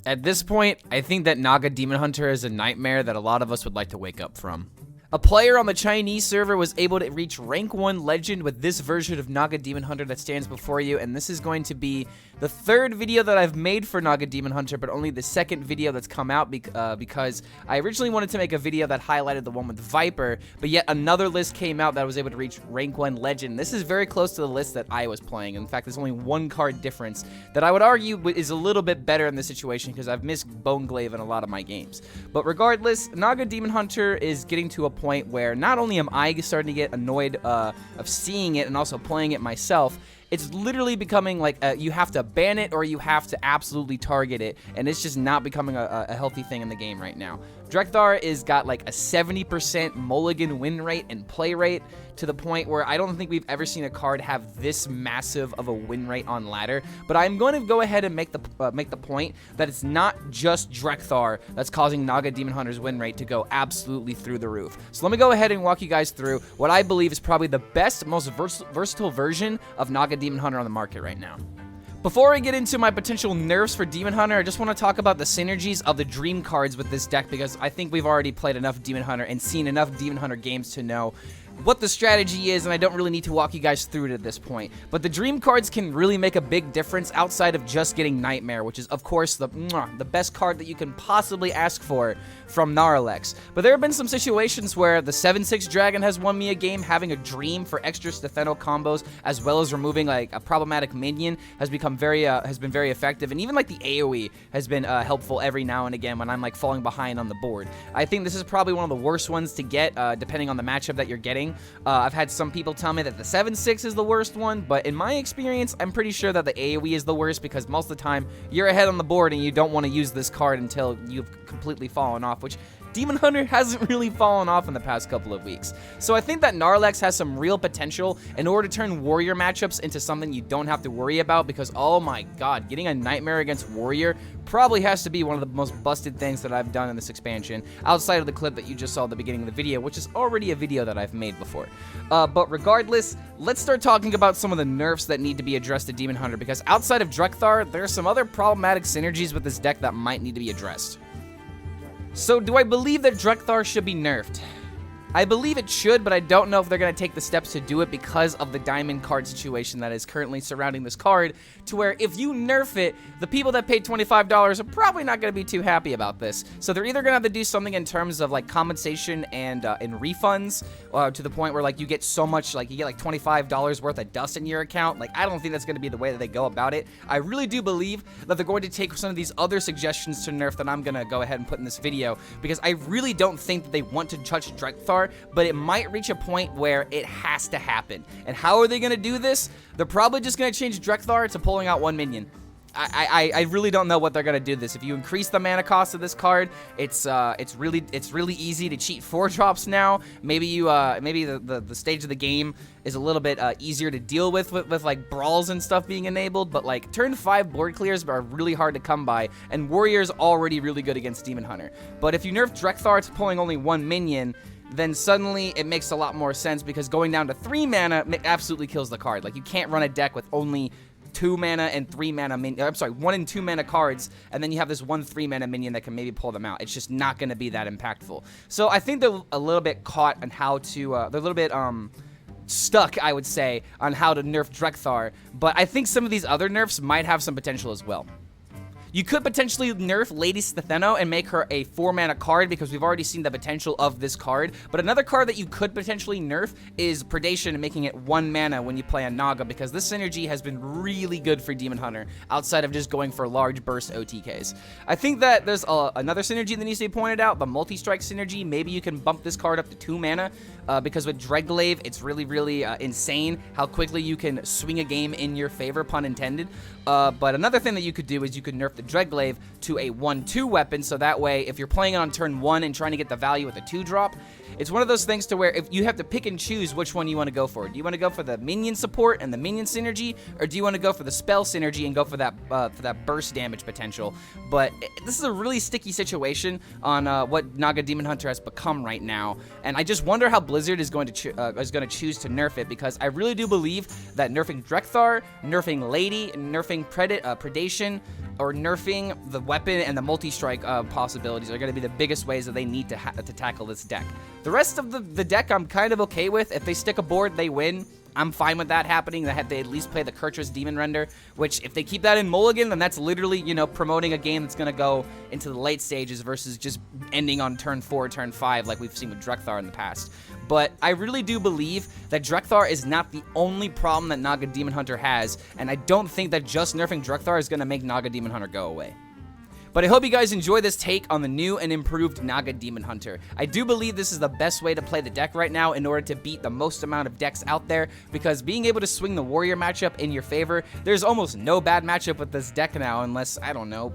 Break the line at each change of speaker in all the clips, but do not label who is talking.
At this point, I think that Naga Demon Hunter is a nightmare that a lot of us would like to wake up from. A player on the Chinese server was able to reach rank 1 legend with this version of Naga Demon Hunter that stands before you, and this is going to be the third video that I've made for Naga Demon Hunter, but only the second video that's come out because I originally wanted to make a video that highlighted the one with Viper, but yet another list came out that was able to reach rank 1 legend. This is very close to the list that I was playing. In fact, there's only one card difference that I would argue is a little bit better in this situation because I've missed Bone Glaive in a lot of my games. But regardless, Naga Demon Hunter is getting to a point where not only am I starting to get annoyed of seeing it and also playing it myself, it's literally becoming like you have to ban it or you have to absolutely target it, and it's just not becoming a healthy thing in the game right now. Drek'Thar is got like a 70% mulligan win rate and play rate to the point where I don't think we've ever seen a card have this massive of a win rate on ladder. But I'm going to go ahead and make the point that it's not just Drek'Thar that's causing Naga Demon Hunter's win rate to go absolutely through the roof. So let me go ahead and walk you guys through what I believe is probably the best, most versatile version of Naga Demon Hunter on the market right now. Before I get into my potential nerfs for Demon Hunter, I just want to talk about the synergies of the Dream cards with this deck because I think we've already played enough Demon Hunter and seen enough Demon Hunter games to know what the strategy is, and I don't really need to walk you guys through it at this point. But the Dream cards can really make a big difference outside of just getting Nightmare, which is, of course, the best card that you can possibly ask for from Naralex. But there have been some situations where the 7/6 Dragon has won me a game. Having a Dream for extra Slitherspear combos, as well as removing like a problematic minion, has been very effective. And even like the AoE has been helpful every now and again when I'm like falling behind on the board. I think this is probably one of the worst ones to get, depending on the matchup that you're getting. I've had some people tell me that the 7/6 is the worst one, but in my experience, I'm pretty sure that the AoE is the worst because most of the time, you're ahead on the board and you don't want to use this card until you've completely fallen off, which Demon Hunter hasn't really fallen off in the past couple of weeks. So I think that Naralex has some real potential in order to turn Warrior matchups into something you don't have to worry about because, oh my god, getting a Nightmare against Warrior probably has to be one of the most busted things that I've done in this expansion, outside of the clip that you just saw at the beginning of the video, which is already a video that I've made before. But regardless, let's start talking about some of the nerfs that need to be addressed to Demon Hunter, because outside of Drek'Thar, there are some other problematic synergies with this deck that might need to be addressed. So, do I believe that Drek'Thar should be nerfed? I believe it should, but I don't know if they're going to take the steps to do it because of the diamond card situation that is currently surrounding this card, to where if you nerf it, the people that paid $25 are probably not going to be too happy about this. So they're either going to have to do something in terms of like compensation and refunds, to the point where like you get so much, like you get like $25 worth of dust in your account. Like, I don't think that's going to be the way that they go about it. I really do believe that they're going to take some of these other suggestions to nerf that I'm going to go ahead and put in this video, because I really don't think that they want to touch Drek'Thar, but it might reach a point where it has to happen. And how are they going to do this? They're probably just going to change Drek'Thar to pulling out one minion. I really don't know what they're gonna do this. If you increase the mana cost of this card, it's really easy to cheat 4-drops now. Maybe you maybe the stage of the game is a little bit easier to deal with like brawls and stuff being enabled, but like turn 5 board clears are really hard to come by, and Warrior's already really good against Demon Hunter. But if you nerf Drek'Thar to pulling only one minion, then suddenly it makes a lot more sense, because going down to 3 mana absolutely kills the card. Like, you can't run a deck with only 2 mana and 3 mana I'm sorry, 1 and 2 mana cards, and then you have this 1 3-mana minion that can maybe pull them out. It's just not going to be that impactful. So I think they're a little bit caught on how to, they're a little bit, stuck, I would say, on how to nerf Drek'Thar, but I think some of these other nerfs might have some potential as well. You could potentially nerf Lady Slitherspear and make her a 4-mana card, because we've already seen the potential of this card. But another card that you could potentially nerf is Predation and making it 1 mana when you play on Naga, because this synergy has been really good for Demon Hunter, outside of just going for large burst OTKs. I think that there's another synergy that needs to be pointed out, the multi-strike synergy. Maybe you can bump this card up to 2 mana, because with Dread Glaive, it's really insane how quickly you can swing a game in your favor, pun intended. But another thing that you could do is you could nerf the Dread Glaive to a 1/2 weapon, so that way if you're playing it on turn 1 and trying to get the value with a 2-drop, it's one of those things to where if you have to pick and choose which one you want to go for. Do you want to go for the minion support and the minion synergy, or do you want to go for the spell synergy and go for that burst damage potential? But this is a really sticky situation on what Naga Demon Hunter has become right now, and I just wonder how Blizzard is going to choose to nerf it, because I really do believe that nerfing Drek'Thar, nerfing Lady, nerfing Predation, or nerfing nerfing the weapon and the multi-strike possibilities are going to be the biggest ways that they need to tackle this deck. The rest of the deck I'm kind of okay with. If they stick a board, they win. I'm fine with that happening. They at least play the Kurtrus Demon Render, which if they keep that in Mulligan, then that's literally, you know, promoting a game that's going to go into the late stages versus just ending on turn 4, turn 5 like we've seen with Drek'Thar in the past. But I really do believe that Drek'Thar is not the only problem that Naga Demon Hunter has, and I don't think that just nerfing Drek'Thar is going to make Naga Demon Hunter go away. But I hope you guys enjoy this take on the new and improved Naga Demon Hunter. I do believe this is the best way to play the deck right now in order to beat the most amount of decks out there, because being able to swing the warrior matchup in your favor, there's almost no bad matchup with this deck now unless, I don't know.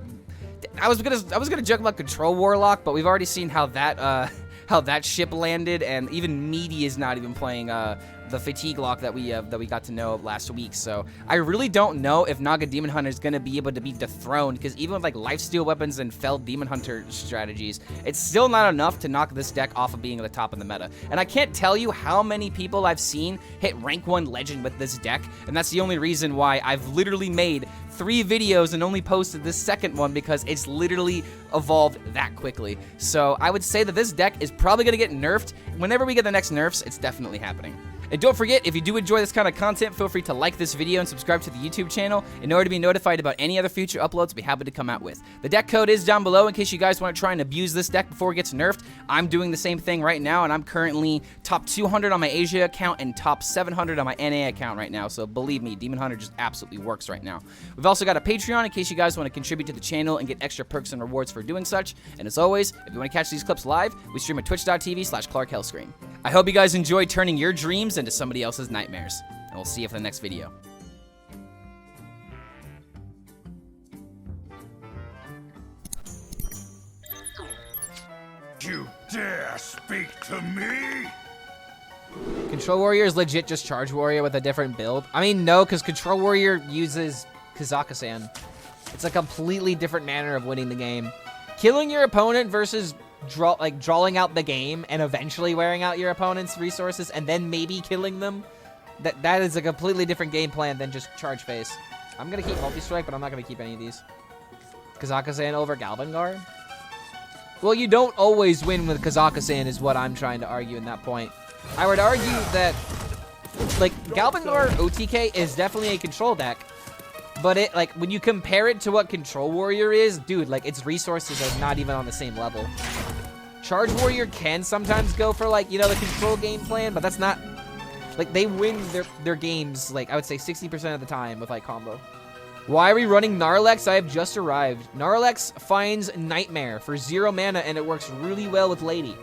I was gonna joke about Control Warlock, but we've already seen how that ship landed, and even Meaty is not even playing the Fatigue Lock that we got to know last week. So I really don't know if Naga Demon Hunter is going to be able to be dethroned, because even with like Lifesteal weapons and Fel Demon Hunter strategies, it's still not enough to knock this deck off of being at the top of the meta. And I can't tell you how many people I've seen hit rank 1 legend with this deck, and that's the only reason why I've literally made 3 videos and only posted this second one, because it's literally evolved that quickly. So I would say that this deck is probably going to get nerfed. Whenever we get the next nerfs, it's definitely happening. And don't forget, if you do enjoy this kind of content, feel free to like this video and subscribe to the YouTube channel in order to be notified about any other future uploads I'll be happy to come out with. The deck code is down below in case you guys want to try and abuse this deck before it gets nerfed. I'm doing the same thing right now, and I'm currently top 200 on my Asia account and top 700 on my NA account right now. So believe me, Demon Hunter just absolutely works right now. We've also got a Patreon in case you guys want to contribute to the channel and get extra perks and rewards for doing such. And as always, if you want to catch these clips live, we stream at twitch.tv/ClarkHellScream. I hope you guys enjoy turning your dreams into somebody else's nightmares. And we'll see you for the next video.
You dare speak to me?
Control Warrior is legit just Charge Warrior with a different build. I mean, no, because Control Warrior uses Kazakhstan. It's a completely different manner of winning the game. Killing your opponent versus drawing out the game and eventually wearing out your opponent's resources and then maybe killing them. That is a completely different game plan than just Charge Face. I'm gonna keep Multi-Strike, but I'm not gonna keep any of these. Kazakhstan over Galvangar? Well, you don't always win with Kazakhstan is what I'm trying to argue in that point. I would argue that, like, Galvangar OTK is definitely a control deck, but it, like, when you compare it to what Control Warrior is, dude, like, its resources are not even on the same level. Charge Warrior can sometimes go for, like, you know, the control game plan, but that's not, like, they win their games, like, I would say 60% of the time with, like, combo. Why are we running Naralex? I have just arrived. Naralex finds Nightmare for 0 mana, and it works really well with Lady.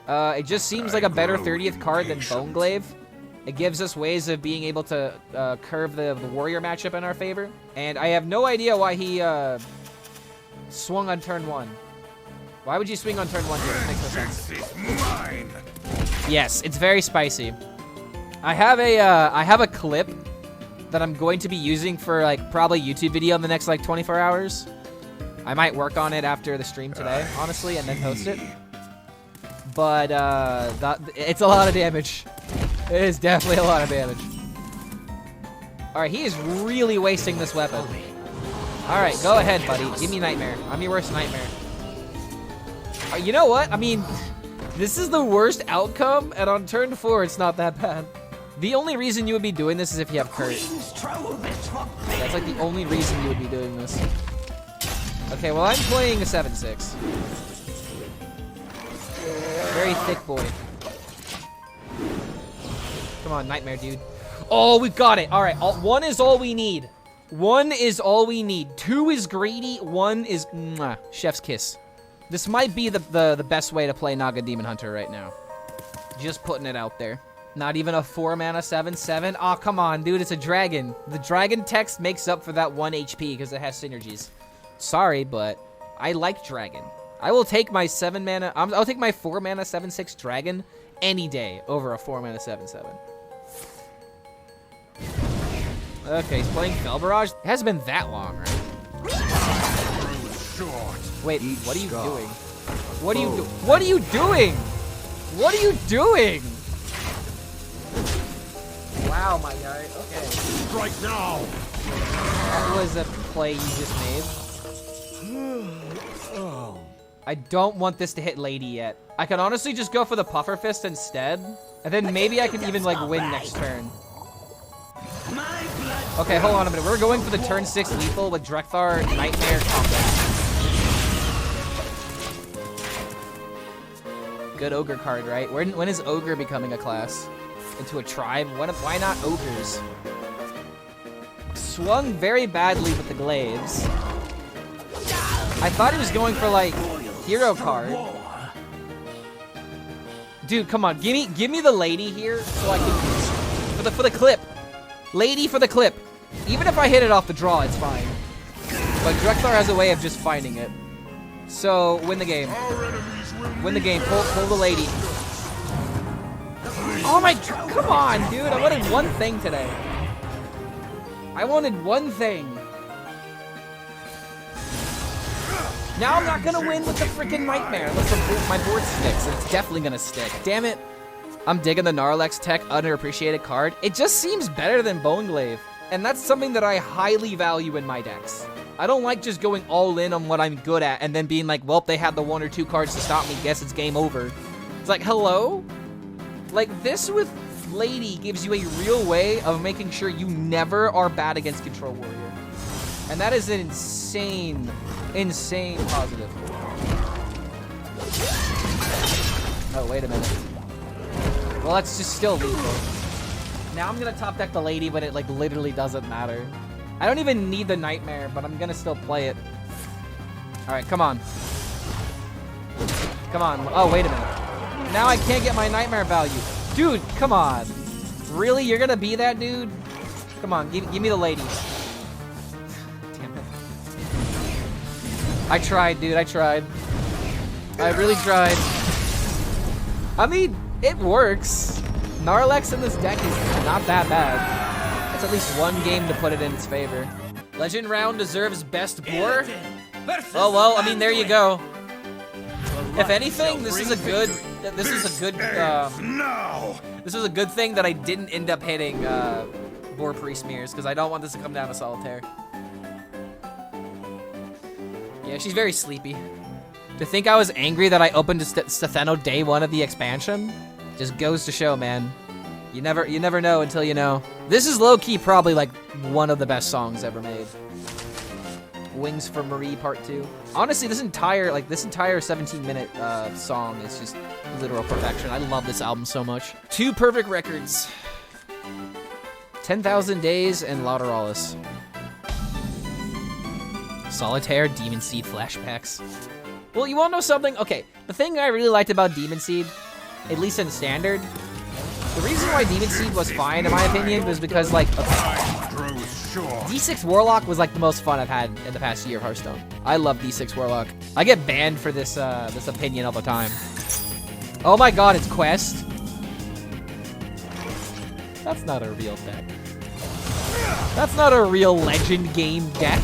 It just seems like a better 30th card than Bone Glaive. It gives us ways of being able to curve the warrior matchup in our favor. And I have no idea why he swung on turn 1. Why would you swing on turn 1 here? It makes no sense. Yes, it's very spicy. I have a clip that I'm going to be using for, like, probably YouTube video in the next, like, 24 hours. I might work on it after the stream today, honestly, and then post it. But it's a lot of damage. It is definitely a lot of damage. Alright, he is really wasting this weapon. Alright, go ahead, buddy. Give me Nightmare. I'm your worst nightmare. You know what? I mean, this is the worst outcome, and on turn 4, it's not that bad. The only reason you would be doing this is if you have Kurt. That's like the only reason you would be doing this. Okay, well, I'm playing a 7/6. Very thick boy. Come on, Nightmare, dude. Oh, we've got it. All right, 1 is all we need. 1 is all we need. 2 is greedy. 1 is mwah, chef's kiss. This might be the best way to play Naga Demon Hunter right now. Just putting it out there. Not even a 4 mana 7/7. Oh, come on, dude. It's a dragon. The dragon text makes up for that 1 HP because it has synergies. Sorry, but I like dragon. I will take my 7 mana. I'll take my 4 mana 7/6 dragon any day over a 4 mana 7/7. Okay, he's playing Fel Barrage. It hasn't been that long, right? Wait, what are you doing? What are you doing? What are you doing? What are you doing? Wow, my guy. Okay.
Right now.
That was a play you just made. I don't want this to hit Lady yet. I can honestly just go for the Pufferfist instead. And then maybe I can even like win next turn. Okay, hold on a minute. We're going for the turn 6 lethal with Drek'Thar Nightmare combo. Good ogre card, right? When is ogre becoming a class? Into a tribe? Why not ogres? Swung very badly with the glaives. I thought he was going for like hero card. Dude, come on, give me the lady here so I can for the clip. Lady for the clip. Even if I hit it off the draw, it's fine. But Drek'Thar has a way of just finding it. So win the game. Win the game. Pull the lady. Oh my, come on, dude. I wanted one thing today. I wanted one thing. Now I'm not gonna win with the freaking nightmare unless my board sticks, and it's definitely gonna stick. Damn it. I'm digging the Naralex tech, underappreciated card. It just seems better than Bone Glaive, and that's something that I highly value in my decks. I don't like just going all in on what I'm good at and then being like, well, they had the 1 or 2 cards to stop me, guess it's game over. It's like, hello? Like, this with Lady gives you a real way of making sure you never are bad against Control Warrior. And that is an insane positive. Oh, wait a minute. Well, that's just still lethal. Now I'm gonna top deck the lady, but it like literally doesn't matter. I don't even need the nightmare, but I'm gonna still play it. All right, come on. Come on. Oh, wait a minute. Now I can't get my nightmare value. Dude, come on. Really? You're gonna be that dude? Come on, give me the lady. Damn it. I tried, dude. I tried. I really tried. I mean, it works. Naralex in this deck is not that bad. It's at least one game to put it in its favor. Legend round deserves best boar. Oh well, I mean, there you go. If anything, this is a good thing that I didn't end up hitting boar pre-smears, because I don't want this to come down to solitaire. Yeah, she's very sleepy. To think I was angry that I opened Stheno day 1 of the expansion just goes to show, man. You never know until you know. This is low-key probably like one of the best songs ever made. Wings for Marie Part 2. Honestly, this entire 17-minute song is just literal perfection. I love this album so much. 2 perfect records. 10,000 Days and Lauderalis. Solitaire Demon Seed flashbacks. Well, you wanna know something? Okay, the thing I really liked about Demon Seed, at least in Standard, the reason why Demon Seed was fine, in my opinion, was because, like, D6 Warlock was, like, the most fun I've had in the past year of Hearthstone. I love D6 Warlock. I get banned for this opinion all the time. Oh my god, it's Quest. That's not a real deck. That's not a real Legend game deck.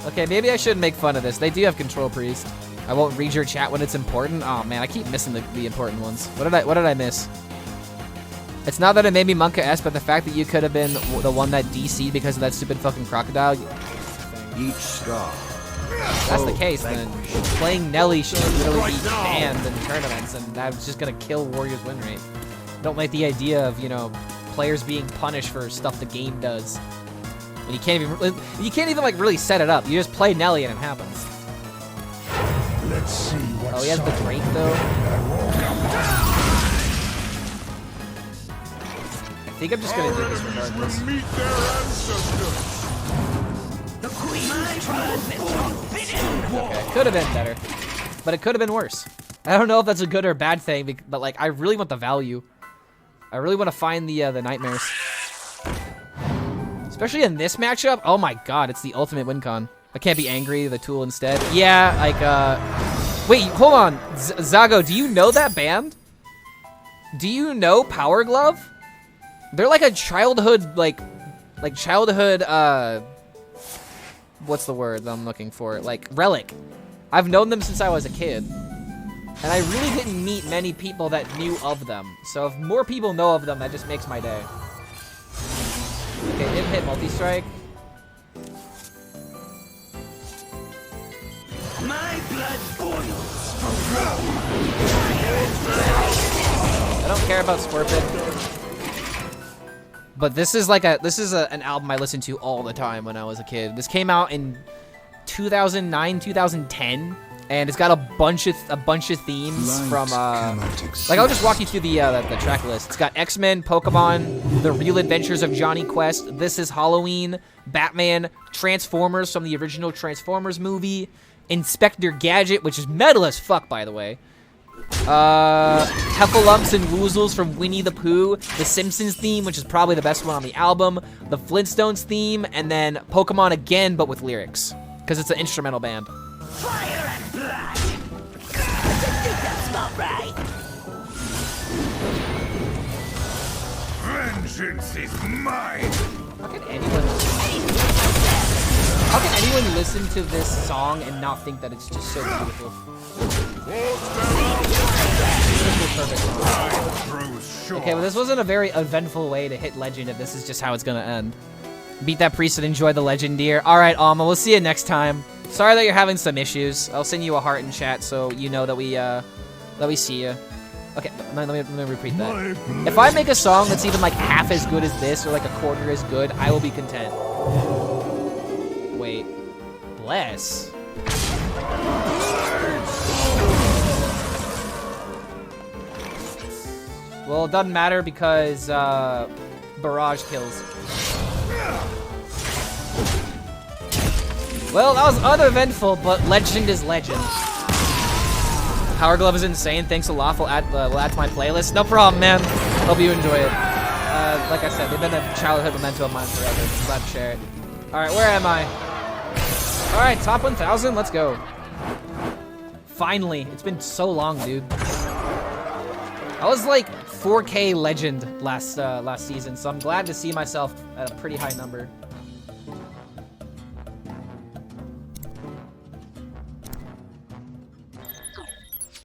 Okay, maybe I shouldn't make fun of this. They do have Control Priest. I won't read your chat when it's important. Oh man, I keep missing the important ones. What did I miss? It's not that it made me Monka-esque, but the fact that you could have been the one that DC'd because of that stupid fucking crocodile.
Each star.
If that's the case, then playing Nelly should literally be banned in tournaments, and that's just gonna kill Warriors' win rate. Don't like the idea of, you know, players being punished for stuff the game does. And you can't even like really set it up. You just play Nelly and it happens.
Let's see what
Oh, he has the Drake though. I think I'm just gonna do this regardless.
meet their ancestors.
Okay, could have been better, but it could have been worse. I don't know if that's a good or bad thing, but like I really want the value. I really want to find the nightmares. Especially in this matchup. Oh my god, it's the ultimate win con. I can't be angry, the tool instead. Yeah, like, wait, hold on. Zago, do you know that band? Do you know Power Glove? They're like a childhood, like childhood, what's the word that I'm looking for? Like, relic. I've known them since I was a kid. And I really didn't meet many people that knew of them. So if more people know of them, that just makes my day. Okay, didn't hit multi-strike.
My blood boils.
I don't care about Scorpion. But this is like an album I listened to all the time when I was a kid. This came out in 2009, 2010, and it's got a bunch of themes from like I'll just walk you through the track list. It's got X-Men, Pokemon, The Real Adventures of Johnny Quest, This Is Halloween, Batman, Transformers from the original Transformers movie, Inspector Gadget, which is metal as fuck, by the way. Heffalumps and Woozles from Winnie the Pooh, the Simpsons theme, which is probably the best one on the album, the Flintstones theme, and then Pokemon again, but with lyrics, because it's an instrumental band.
Fire and blood. I think that's not right.
Vengeance is mine.
How can anyone listen to this song and not think that it's just so beautiful? Okay, well, this wasn't a very eventful way to hit legend if this is just how it's gonna end. Beat that priest and enjoy the legend, dear. All right, Alma, we'll see you next time. Sorry that you're having some issues. I'll send you a heart in chat so you know that we see you. Okay, let me repeat that. If I make a song that's even like half as good as this or like a quarter as good, I will be content. Wait. Bless. Well, it doesn't matter because Barrage kills. Well, that was uneventful, but legend is legend. Power Glove is insane. Thanks a lot. We'll add to my playlist. No problem, man. Hope you enjoy it. Like I said, they've been a childhood memento of mine forever. I'm glad to share it. All right, where am I? All right, top 1,000. Let's go. Finally, it's been so long, dude. I was like 4K legend last season, so I'm glad to see myself at a pretty high number.